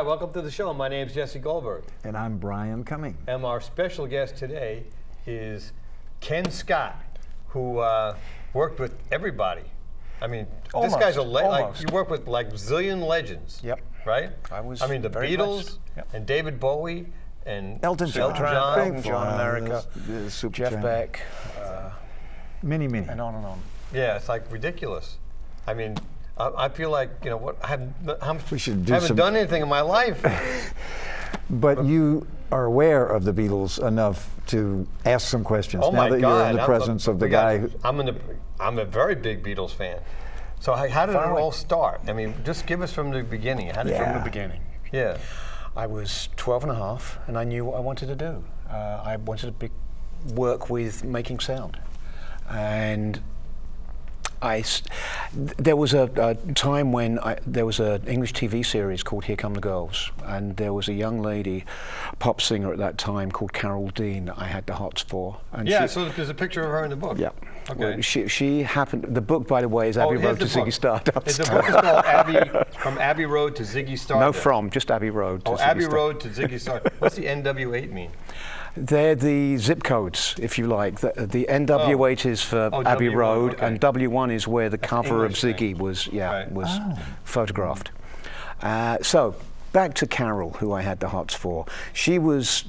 Hi, welcome to the show. My name's Jesse Goldberg. And I'm Brian Cumming. And our special guest today is Ken Scott, who worked with everybody. I mean, almost, this guy's a like you work with like zillion legends. Yep. Right? I mean, the Beatles and David Bowie and Elton John, America, Jeff Beck, many, and on and on. Yeah, it's like ridiculous. I mean, I feel like, you know, what I haven't done anything in my life. But you are aware of the Beatles enough to ask some questions now that you're in the presence of the guy. I'm a very big Beatles fan. So how did it all start? I mean, just give us from the beginning. How did From the beginning. Yeah. I was 12 and a half, and I knew what I wanted to do. I wanted to work with making sound. And there was a time when there was an English TV series called Here Come the Girls, and there was a young lady, pop singer at that time, called Carol Dean that I had the hots for. And so there's a picture of her in the book. Yeah. Okay. Well, she happened. The book, by the way, is Abbey Road to Ziggy Stardust. The book is called From Abbey Road to Ziggy Stardust. No, just Abbey Road. To Ziggy Abbey Road to Ziggy Stardust. What's the NW8 mean? They're the zip codes, if you like. The NW8 is for Abbey Road, and W1 is where the cover of Ziggy was photographed. So back to Carol, who I had the hots for. She was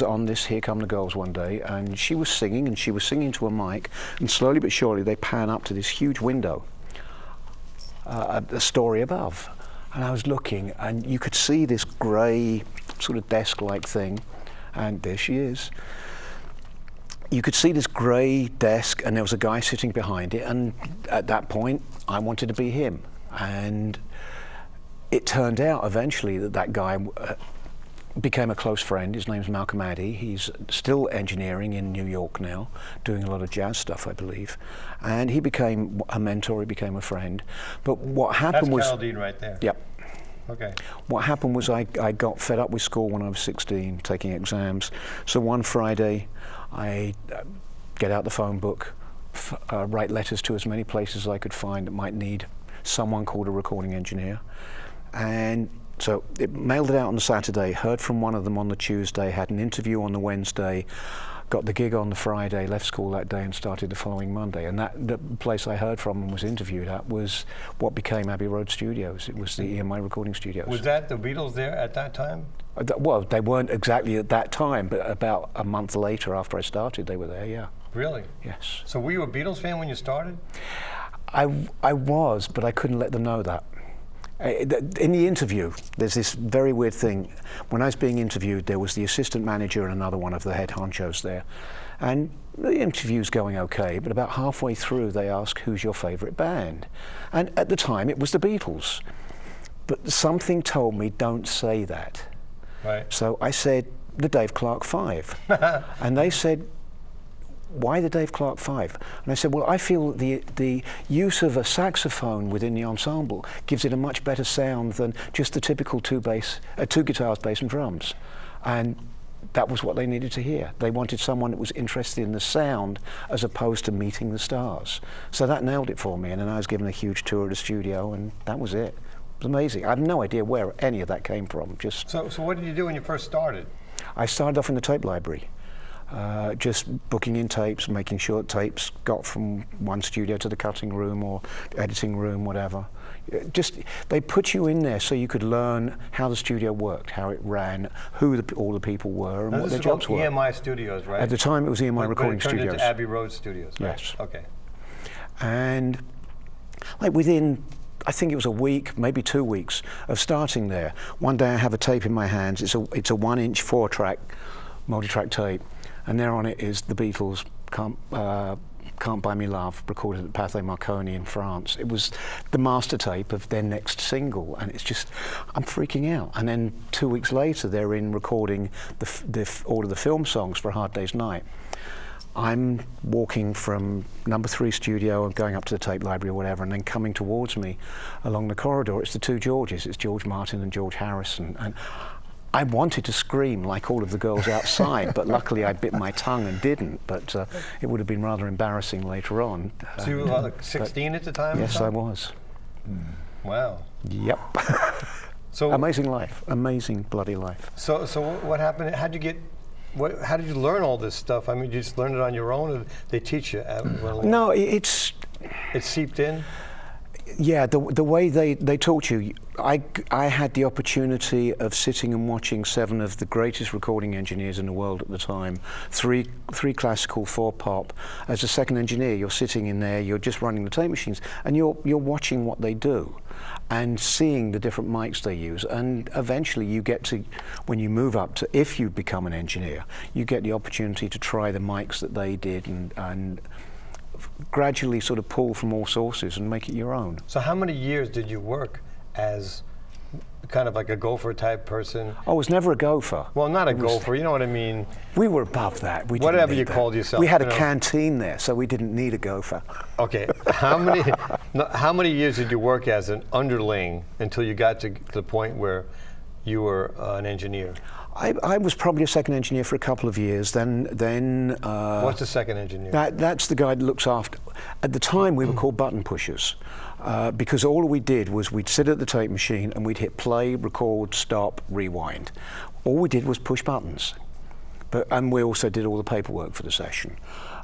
on this Here Come the Girls one day, and she was singing to a mic, and slowly but surely they pan up to this huge window, a story above. And I was looking, and you could see this grey sort of desk-like thing. And there she is. You could see this grey desk, and there was a guy sitting behind it, and at that point I wanted to be him. And it turned out eventually that guy became a close friend. His name's Malcolm Addy. He's still engineering in New York now, doing a lot of jazz stuff, I believe. And he became a mentor, he became a friend. But what happened was... That's Carol Dean right there. Yep. Okay. What happened was I got fed up with school when I was 16, taking exams. So one Friday, I get out the phone book, write letters to as many places as I could find that might need someone called a recording engineer. And so it mailed it out on the Saturday, heard from one of them on the Tuesday, had an interview on the Wednesday, got the gig on the Friday, left school that day and started the following Monday. And the place I heard from and was interviewed at was what became Abbey Road Studios. It was the EMI recording studios. Was that the Beatles there at that time? Well, they weren't exactly at that time, but about a month later after I started, they were there, yeah. Really? Yes. So were you a Beatles fan when you started? I was, but I couldn't let them know that. In the interview, there's this very weird thing. When I was being interviewed, there was the assistant manager and another one of the head honchos there. And the interview's going okay, but about halfway through, they ask, who's your favorite band? And at the time, it was the Beatles. But something told me, don't say that. Right. So I said, the Dave Clark Five. And they said, why the Dave Clark Five? And I said, well, I feel the use of a saxophone within the ensemble gives it a much better sound than just the typical two guitars, bass and drums. And that was what they needed to hear. They wanted someone that was interested in the sound as opposed to meeting the stars. So that nailed it for me, and then I was given a huge tour of the studio, and that was it. It was amazing. I have no idea where any of that came from. So what did you do when you first started? I started off in the tape library. Just booking in tapes, making sure tapes got from one studio to the cutting room or editing room, whatever. They put you in there so you could learn how the studio worked, how it ran, who all the people were, and what their jobs were. EMI Studios, right? At the time, it was EMI Recording Studios. But it turned into Abbey Road Studios, right? Yes. Okay. And like within, I think it was a week, maybe 2 weeks of starting there. One day I have a tape in my hands. It's a 1-inch 4-track multi-track tape. And there on it is the Beatles, Can't Buy Me Love, recorded at Pathé Marconi in France. It was the master tape of their next single, and it's just, I'm freaking out. And then 2 weeks later, they're in recording all of the film songs for A Hard Day's Night. I'm walking from number 3 studio and going up to the tape library or whatever, and then coming towards me along the corridor, it's the two Georges. It's George Martin and George Harrison. And I wanted to scream like all of the girls outside, but luckily I bit my tongue and didn't. But it would have been rather embarrassing later on. So you were like 16 at the time? Yes, I was. Wow. Yep. So amazing life, amazing bloody life. So what happened? How did you learn all this stuff? I mean, you just learned it on your own, or they teach you? No, it seeped in. Yeah, the way they taught you, I had the opportunity of sitting and watching 7 of the greatest recording engineers in the world at the time, three classical, 4 pop. As a second engineer, you're sitting in there, you're just running the tape machines, and you're watching what they do and seeing the different mics they use. And eventually you get to, when you move up to, if you become an engineer, you get the opportunity to try the mics that they did and gradually sort of pull from all sources and make it your own. So how many years did you work as kind of like a gopher type person? I was never a gopher. Well, not a gopher, you know what I mean? We were above that. Whatever you called yourself. We had a canteen there, so we didn't need a gopher. Okay, how many years did you work as an underling until you got to the point where you were an engineer? I was probably a second engineer for a couple of years. Then what's a second engineer? That's the guy that looks after. At the time, we were called button pushers because all we did was we'd sit at the tape machine and we'd hit play, record, stop, rewind. All we did was push buttons, and we also did all the paperwork for the session.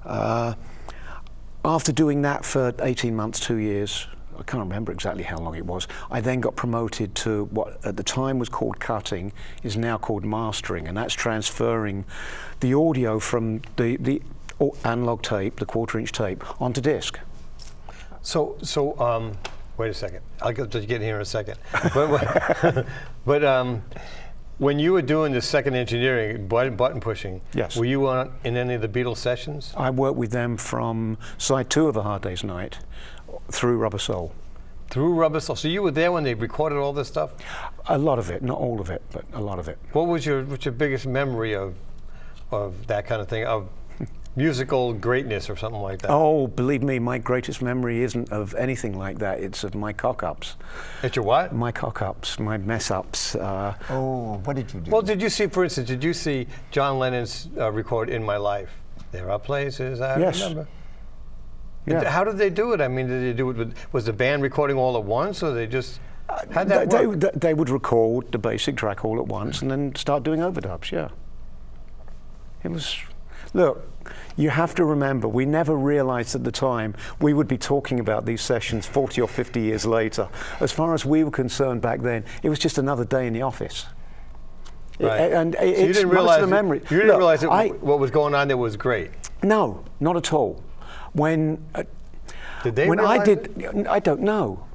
After doing that for 18 months, 2 years. I can't remember exactly how long it was. I then got promoted to what at the time was called cutting, is now called mastering, and that's transferring the audio from the analog tape, the 1/4-inch tape, onto disc. So wait a second. I'll get here in a second. But when you were doing the second engineering, button pushing, yes. Were you in any of the Beatles sessions? I worked with them from side 2 of A Hard Day's Night through Rubber Soul. Through Rubber Soul. So you were there when they recorded all this stuff? A lot of it, not all of it, but a lot of it. What's your biggest memory of that kind of thing, of musical greatness or something like that? Oh, believe me, my greatest memory isn't of anything like that. It's of my cock-ups. It's your what? My cock-ups, my mess-ups. Oh, what did you do? Well, did you see, for instance, John Lennon's record In My Life? There are places I remember. Yeah. How did they do it? I mean, did they do it was the band recording all at once, or they just, how'd that work? They would record the basic track all at once and then start doing overdubs, yeah. It was, look, you have to remember, we never realized at the time we would be talking about these sessions 40 or 50 years later. As far as we were concerned back then, it was just another day in the office. Right. And so you didn't realize the memory. You didn't realize what was going on there was great? No, not at all. When did they when realize I don't know.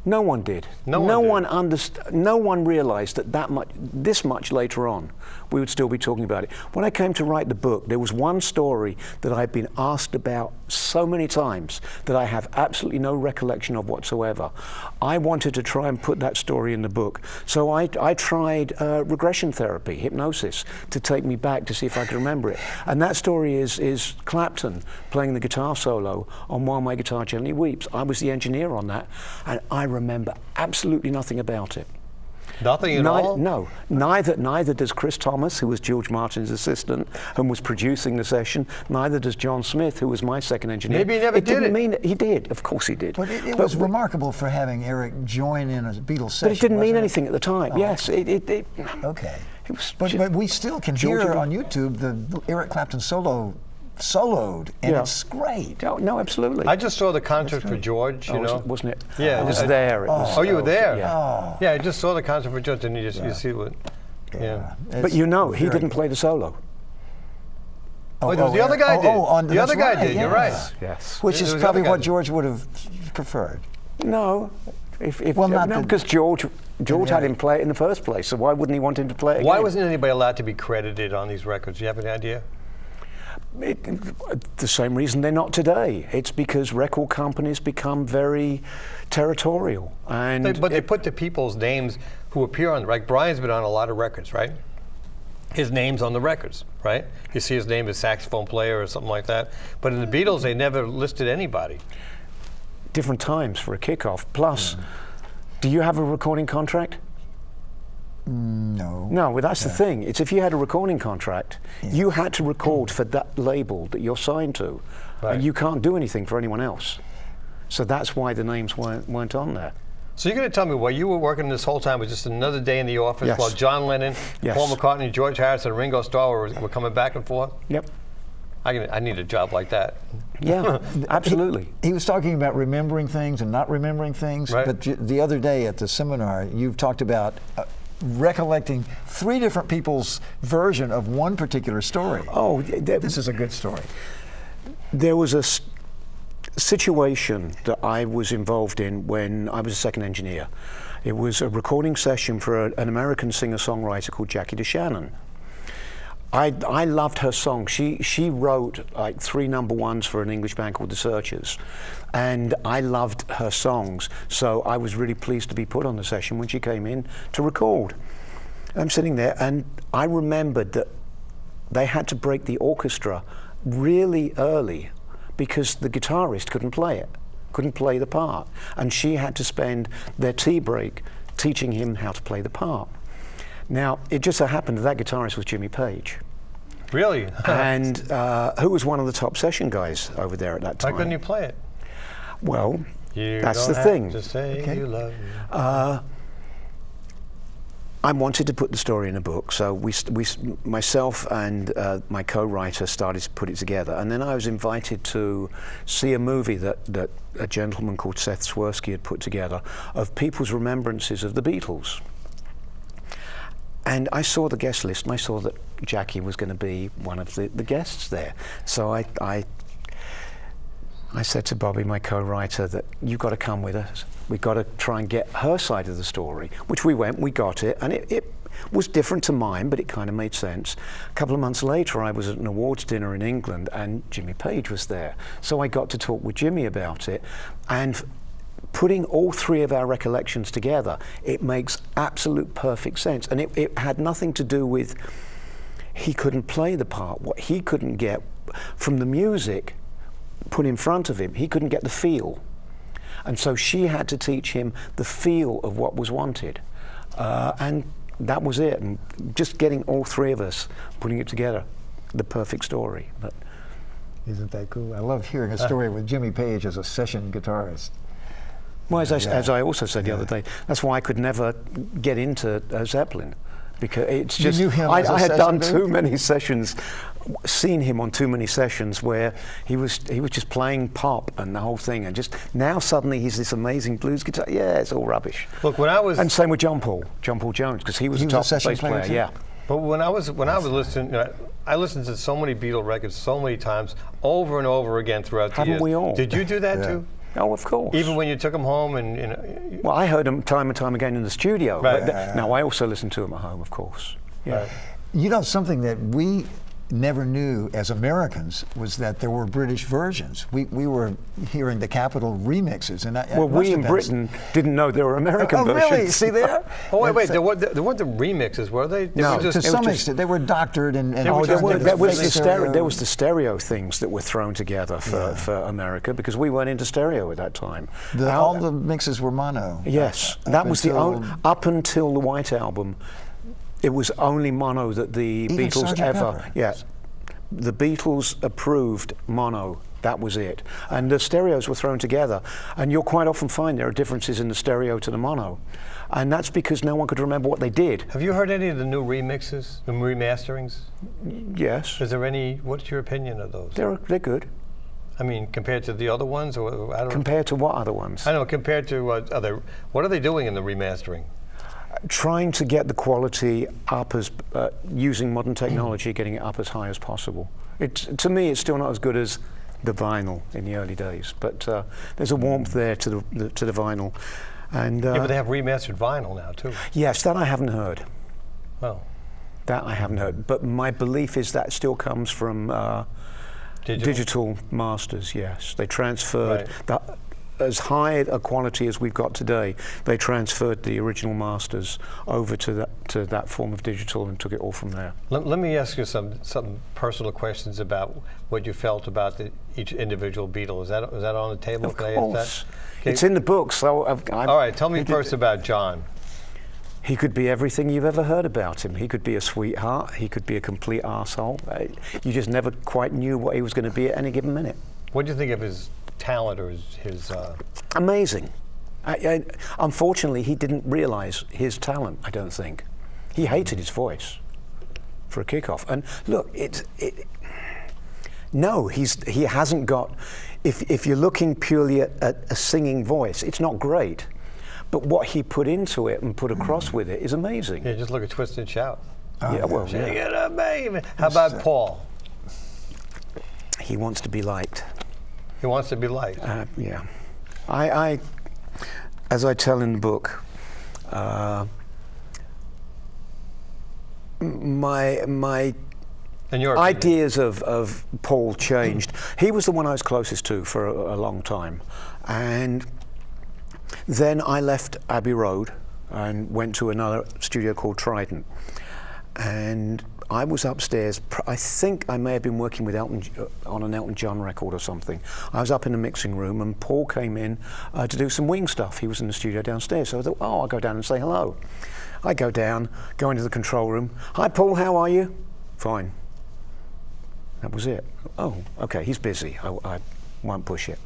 No one did. No one realized that this much later on, we would still be talking about it. When I came to write the book, there was one story that I'd been asked about so many times that I have absolutely no recollection of whatsoever. I wanted to try and put that story in the book. So I tried regression therapy, hypnosis, to take me back to see if I could remember it. And that story is Clapton playing the guitar solo on While My Guitar Gently Weeps. I was the engineer on that, and I remember absolutely nothing about it. Nothing at all? No, neither does Chris Thomas, who was George Martin's assistant and was producing the session. Neither does John Smith, who was my second engineer. Maybe he never did it. Mean he did, of course he did. But it was remarkable for having Eric join in a Beatles session. But it didn't mean anything at the time. Oh. Yes, okay. It was but we still can hear on YouTube the Eric Clapton soloed, and it's great. No, absolutely. I just saw the concert for George, you know. Wasn't it? Yeah. It was there. Oh, you were there? Yeah. Oh. Yeah, I just saw the concert for George, and you see what, yeah. But you know, he didn't play the solo. The other guy did. The other guy did, you're right. Yes. Which is probably what George would have preferred. No. Because George had him play it in the first place, so why wouldn't he want him to play it again? Why wasn't anybody allowed to be credited on these records? Do you have any idea? The same reason they're not today. It's because record companies become very territorial. But they put the people's names who appear on, like Brian's been on a lot of records, right? His name's on the records, right? You see his name as saxophone player or something like that. But in the Beatles, they never listed anybody. Different times for a kickoff. Plus, do you have a recording contract? No. No, well, that's the thing. It's if you had a recording contract, you had to record for that label that you're signed to, and you can't do anything for anyone else. So that's why the names weren't on there. So you're going to tell me while you were working this whole time was just another day in the office Yes. while John Lennon, Yes. Paul McCartney, George Harrison, and Ringo Starr were coming back and forth? Yep. I need a job like that. Yeah, absolutely. He was talking about remembering things and not remembering things, Right. but the other day at the seminar, you've talked about recollecting 3 different people's version of one particular story. Oh, This is a good story. there was a situation that I was involved in when I was a second engineer. It was a recording session for an American singer-songwriter called Jackie DeShannon. I loved her song. She wrote like 3 number ones for an English band called The Searchers, and I loved her songs, so I was really pleased to be put on the session when she came in to record. I'm sitting there, and I remembered that they had to break the orchestra really early because the guitarist couldn't play the part, and she had to spend their tea break teaching him how to play the part. Now, it just so happened that guitarist was Jimmy Page. Really? And who was one of the top session guys over there at that time. Why couldn't you play it? Well, You that's don't the have thing. to say you love me. I wanted to put the story in a book, so myself and my co-writer started to put it together. And then I was invited to see a movie that a gentleman called Seth Swirsky had put together of people's remembrances of the Beatles. And I saw the guest list, and I saw that Jackie was going to be one of the guests there. So I said to Bobby, my co-writer, that you've got to come with us. We've got to try and get her side of the story, which we went, we got it, and it was different to mine, but it kind of made sense. A couple of months later, I was at an awards dinner in England, and Jimmy Page was there. So I got to talk with Jimmy about it, and putting all 3 of our recollections together, it makes absolute perfect sense. And it had nothing to do with he couldn't play the part. What he couldn't get from the music put in front of him, he couldn't get the feel. And so she had to teach him the feel of what was wanted. And that was it. And just getting all 3 of us, putting it together, the perfect story. But Isn't that cool? I love hearing a story with Jimmy Page as a session guitarist. well, as I also said the other day, that's why I could never get into Zeppelin, because it's just You knew him as a I had done session too many sessions, seen him on too many sessions where he was just playing pop and the whole thing, and just now suddenly he's this amazing blues guitar. Yeah, it's all rubbish. Look, when I was And same with John Paul Jones, because he was a top session bass player player. too? Yeah. But when I was listening, I listened to so many Beatle records so many times, over and over again throughout the years. Haven't we all? Did you do that too? Oh, of course. Even when you took them home and Well, I heard them time and time again in the studio. Right. But now I also listen to them at home, of course. Yeah. Right. You know, something that we never knew as Americans was that there were British versions. We were hearing the Capitol remixes, and Well, we in Britain didn't know there were American versions. Really? See there? Oh wait, there weren't the remixes, were they? They No, were just, To some extent, they were doctored and were just There was fake the stereo things that were thrown together for America, because we weren't into stereo at that time. all the mixes were mono. Yes, Up that was the until- only, up until the White Album, it was only mono that the Even Beatles Sgt. ever. Pepper. Yeah, the Beatles approved mono. That was it, and the stereos were thrown together. And you'll quite often find there are differences in the stereo to the mono, and that's because no one could remember what they did. Have you heard any of the new remixes, the remasterings? Yes, Is there any? What's your opinion of those? they're good. I mean, compared to the other ones, or I don't know. Compared to what other ones? I don't know. Compared to what are they doing in the remastering? Trying to get the quality up as using modern technology, getting it up as high as possible. To me, it's still not as good as the vinyl in the early days, but there's a warmth there to the vinyl. And Yeah, but they have remastered vinyl now too. yes, that I haven't heard. Well, That I haven't heard. But my belief is that still comes from digital masters. Yes, they transferred that. As high a quality as we've got today, they transferred the original masters over to that form of digital and took it all from there. Let me ask you some personal questions about what you felt about each individual Beatle. Is that on the table? Of Can I ask course. that? Okay. It's in the book, so All right, tell me first about John. He could be everything you've ever heard about him. He could be a sweetheart. He could be a complete arsehole. You just never quite knew what he was going to be at any given minute. What do you think of his talent or his Amazing. Unfortunately, he didn't realise his talent, I don't think. He hated his voice for a kickoff. And look, no, he hasn't got, if you're looking purely at a singing voice, it's not great. But what he put into it and put across with it is amazing. Yeah, just look at Twist and Shout. Oh, yeah, well, Shake it up, baby. How about Paul? He wants to be liked. He wants to be liked. Yeah. I, as I tell in the book, my ideas of Paul changed. He was the one I was closest to for a long time. And then I left Abbey Road and went to another studio called Trident. And I was upstairs. I think I may have been working with Elton on an Elton John record or something. I was up in the mixing room, and Paul came in to do some wing stuff. He was in the studio downstairs, so I thought, oh, I'll go down and say hello. I go down, go into the control room. Hi, Paul, how are you? Fine. That was it. Oh, okay, he's busy. I won't push it.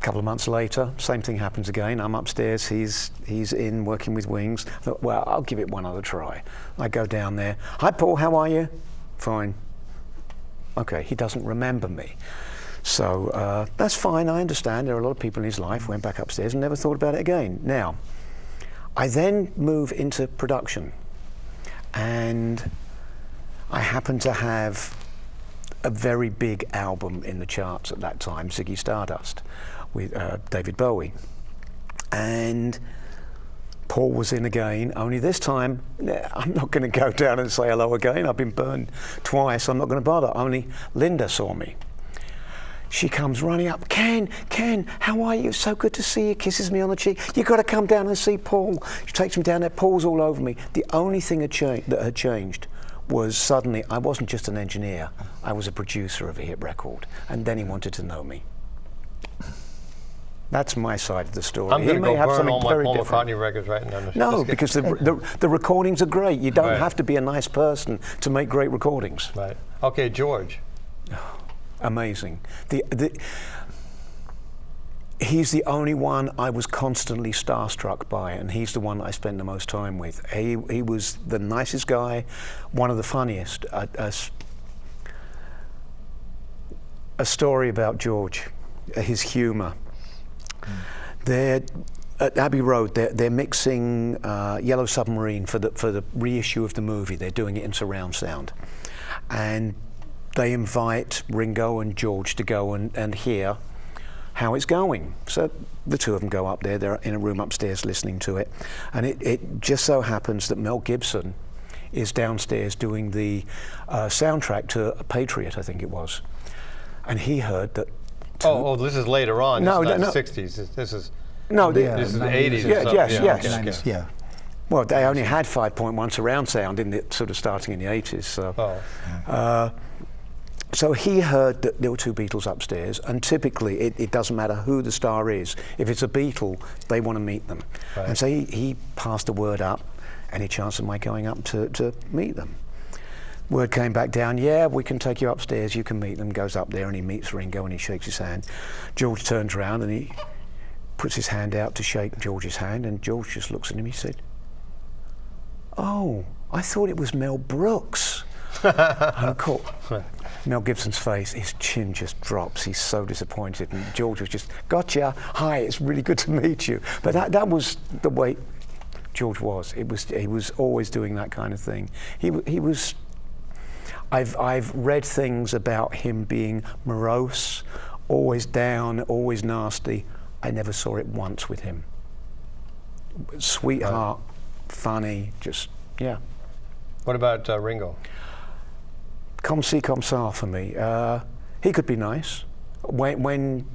A couple of months later, same thing happens again. I'm upstairs, he's in working with wings. I thought, well, I'll give it one other try. I go down there. Hi, Paul, how are you? Fine. Okay, he doesn't remember me. So that's fine, I understand. There are a lot of people in his life. Went back upstairs and never thought about it again. Now, I then move into production. And I happen to have a very big album in the charts at that time, Ziggy Stardust, with David Bowie. And Paul was in again, only this time, I'm not going to go down and say hello again. I've been burned twice, I'm not going to bother. Only Linda saw me. She comes running up, Ken, how are you? So good to see you, kisses me on the cheek. You've got to come down and see Paul. She takes me down there, Paul's all over me. The only thing that had changed was suddenly I wasn't just an engineer, I was a producer of a hit record, and then he wanted to know me. That's my side of the story. I'm going to go burn all my Paul McCartney records right now. No, because the recordings are great. You don't have to be a nice person to make great recordings. Right. Okay, George. Amazing. He's the only one I was constantly starstruck by, and he's the one I spent the most time with. He was the nicest guy, one of the funniest. A story about George, his humour. They're at Abbey Road. They're mixing Yellow Submarine for the reissue of the movie. They're doing it in surround sound, and they invite Ringo and George to go and hear how it's going. So the two of them go up there. They're in a room upstairs listening to it, and it just so happens that Mel Gibson is downstairs doing the soundtrack to A Patriot, I think it was, and he heard that. Oh, this is later on. No, this is no, not 60s. This is this is 80s. Yes. Yeah. Well, they only had 5.1 surround sound in the sort of starting in the 80s. So, so he heard that there were two Beatles upstairs, and typically it doesn't matter who the star is. If it's a Beatle, they want to meet them. Right. And so he passed the word up. Any chance of my going up to meet them? Word came back down, yeah, we can take you upstairs, you can meet them. Goes up there and he meets Ringo and he shakes his hand. George turns around and he puts his hand out to shake George's hand, and George just looks at him, he said, oh, I thought it was Mel Brooks. And of course, Mel Gibson's face, his chin just drops, he's so disappointed, and George was just, gotcha, hi, it's really good to meet you. But that was the way George was. He was always doing that kind of thing. He was. I've read things about him being morose, always down, always nasty. I never saw it once with him. Sweetheart, funny, just, yeah. What about Ringo? Comme ci, comme ça for me. He could be nice. When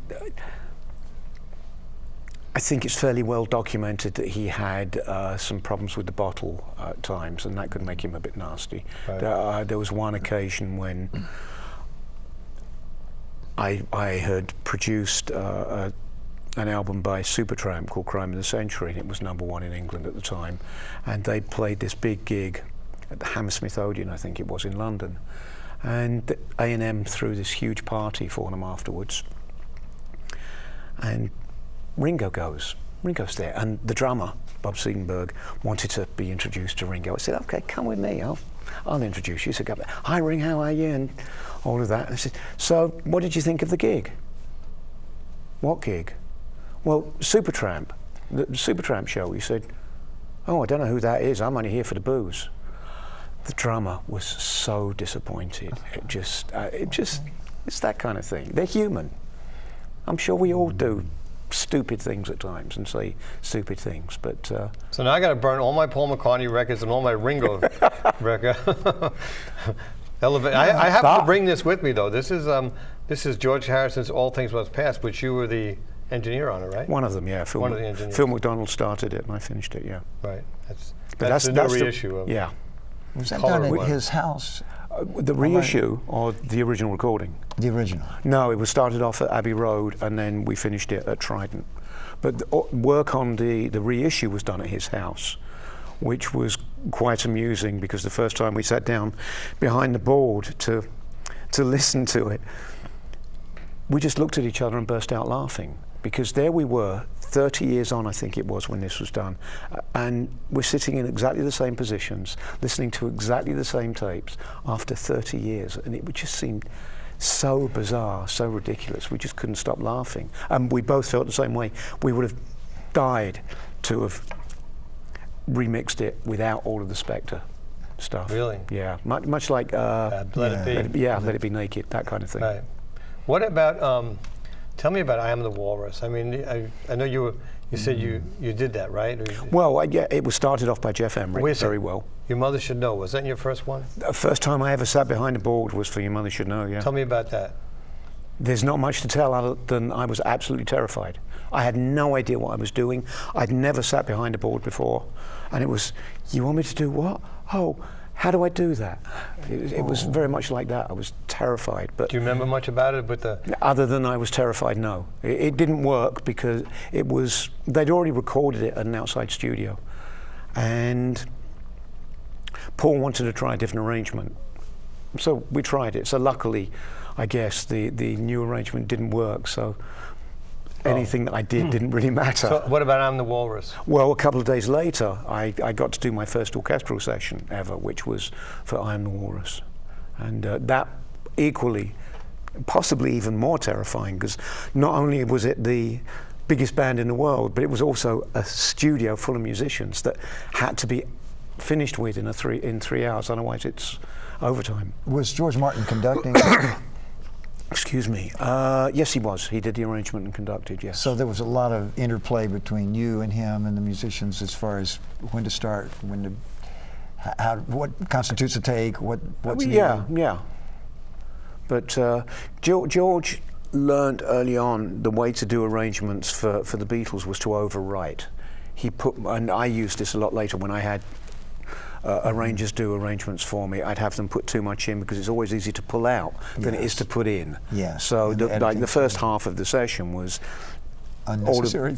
I think it's fairly well documented that he had some problems with the bottle at times, and that could make him a bit nasty. Right. There was one occasion when I had produced an album by Supertramp called Crime of the Century, and it was #1 in England at the time, and they played this big gig at the Hammersmith Odeon, I think it was, in London, and A&M threw this huge party for them afterwards, and Ringo goes. Ringo's there, and the drummer, Bob Siedenberg, wanted to be introduced to Ringo. I said, okay, come with me, I'll introduce you. So go, hi Ring, how are you? And all of that. And I said, so what did you think of the gig? What gig? Well, Supertramp, the Supertramp show. He said, oh, I don't know who that is, I'm only here for the booze. The drummer was so disappointed. It's that kind of thing. They're human. I'm sure we all do stupid things at times and say stupid things, but so now I got to burn all my Paul McCartney records and all my Ringo records. I have to bring this with me though. This is George Harrison's "All Things Must Pass," which you were the engineer on it, right? One of them, yeah. One of the engineers. Phil McDonald started it and I finished it, yeah. Right. That's the reissue of it. Yeah. Was that done at his house? The reissue or the original recording? The original. No, it was started off at Abbey Road and then we finished it at Trident. But the work on the reissue was done at his house, which was quite amusing because the first time we sat down behind the board to listen to it, we just looked at each other and burst out laughing because there we were, 30 years on I think it was when this was done, and we're sitting in exactly the same positions, listening to exactly the same tapes after 30 years, and it just seemed so bizarre, so ridiculous, we just couldn't stop laughing. And we both felt the same way. We would have died to have remixed it without all of the Spectre stuff. Really? Yeah, much like Let It Be. Let It Be Naked, that kind of thing. Right. What about, tell me about I Am the Walrus. I mean, I know you said you did that, right? Well, yeah, it was started off by Jeff Emerick very well. Your Mother Should Know, was that your first one? The first time I ever sat behind a board was for Your Mother Should Know, yeah. Tell me about that. There's not much to tell other than I was absolutely terrified. I had no idea what I was doing. I'd never sat behind a board before. And it was, you want me to do what? Oh, how do I do that? It was very much like that. I was terrified. But do you remember much about it? Other than I was terrified, no. It didn't work because they'd already recorded it at an outside studio. And Paul wanted to try a different arrangement. So we tried it. So luckily, I guess, the new arrangement didn't work. So anything that I did didn't really matter. So what about I'm the Walrus? Well, a couple of days later, I got to do my first orchestral session ever, which was for I Am the Walrus. And that equally, possibly even more terrifying, because not only was it the biggest band in the world, but it was also a studio full of musicians that had to be finished with in 3 hours, otherwise it's overtime. Was George Martin conducting? Excuse me. Yes, he was. He did the arrangement and conducted, yes. So there was a lot of interplay between you and him and the musicians as far as when to start, what constitutes a take, what's needed. Yeah. But George learned early on the way to do arrangements for the Beatles was to overwrite. And I used this a lot later when I had arrangers do arrangements for me. I'd have them put too much in because it's always easier to pull out than it is to put in. Yeah. So the first half of the session was unnecessary.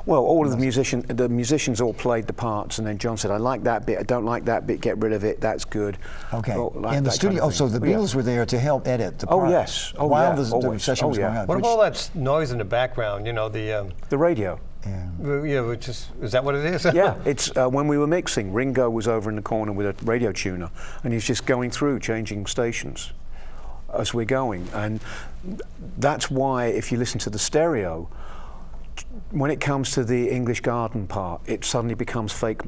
All of the musicians all played the parts, and then John said, "I like that bit. I don't like that bit. Get rid of it. That's good." Okay. In the studio, kind of so the Beatles were there to help edit the parts. Oh yes. While the session was going on. What about all that noise in the background? You know, the radio. Yeah, is that what it is? Yeah, it's when we were mixing, Ringo was over in the corner with a radio tuner, and he's just going through, changing stations as we're going. And that's why, if you listen to the stereo, when it comes to the English Garden part, it suddenly becomes fake.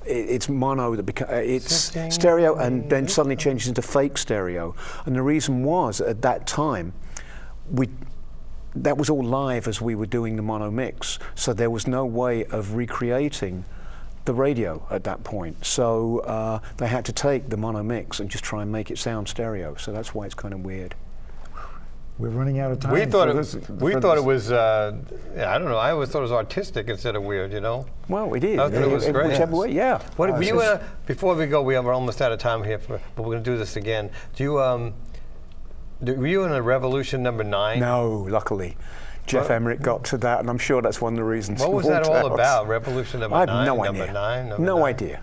It's mono it's stereo, and then suddenly changes into fake stereo. And the reason was, at that time, that was all live as we were doing the mono mix, so there was no way of recreating the radio at that point. So they had to take the mono mix and just try and make it sound stereo. So that's why it's kind of weird. We're running out of time. We thought it was. I don't know. I always thought it was artistic instead of weird. You know. Well, it is. I thought it was great. Whichever way, yeah. What were you? Before we go, we're almost out of time here, but we're going to do this again. Were you in a Revolution number 9? No, luckily. Jeff Emerick got to that, and I'm sure that's one of the reasons. What was that all about? Revolution number 9? I have no idea. No idea.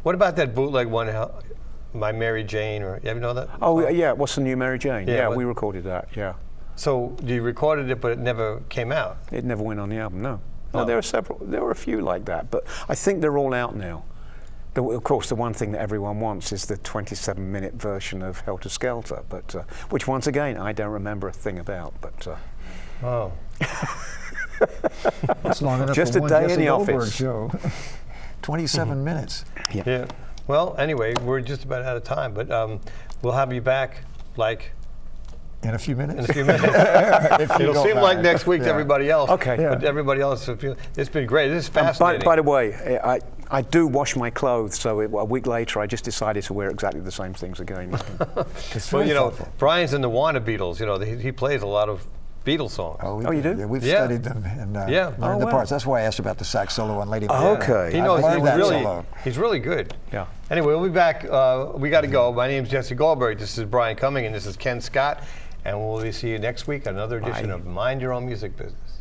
What about that bootleg one, My Mary Jane? Or you ever know that? Oh yeah, what's the new Mary Jane? Yeah, we recorded that. Yeah. So you recorded it, but it never came out? It never went on the album, no. No, there were a few like that, but I think they're all out now. Of course, the one thing that everyone wants is the 27-minute version of Helter Skelter, but which, once again, I don't remember a thing about. But oh, it's long enough just for a one day Jesse in the Goldberg office. show. 27 minutes. yeah. Well, anyway, we're just about out of time, but we'll have you back, like. In a few minutes? In a few minutes. It'll seem like next week to everybody else. Okay. But everybody else, it's been great. This is fascinating. By the way, I do wash my clothes, so a week later I just decided to wear exactly the same things again. Well, you know, Brian's in the Wanna Beatles. You know, he plays a lot of Beatles songs. Oh, you do? Yeah, we've studied them and learned the parts. That's why I asked about the sax solo on Lady Macbeth. Okay. He knows he's really good. Yeah. Anyway, we'll be back. We got to go. My name's Jesse Goldberg. This is Brian Cumming, and this is Ken Scott. And we'll see you next week on another edition of Mind Your Own Music Business.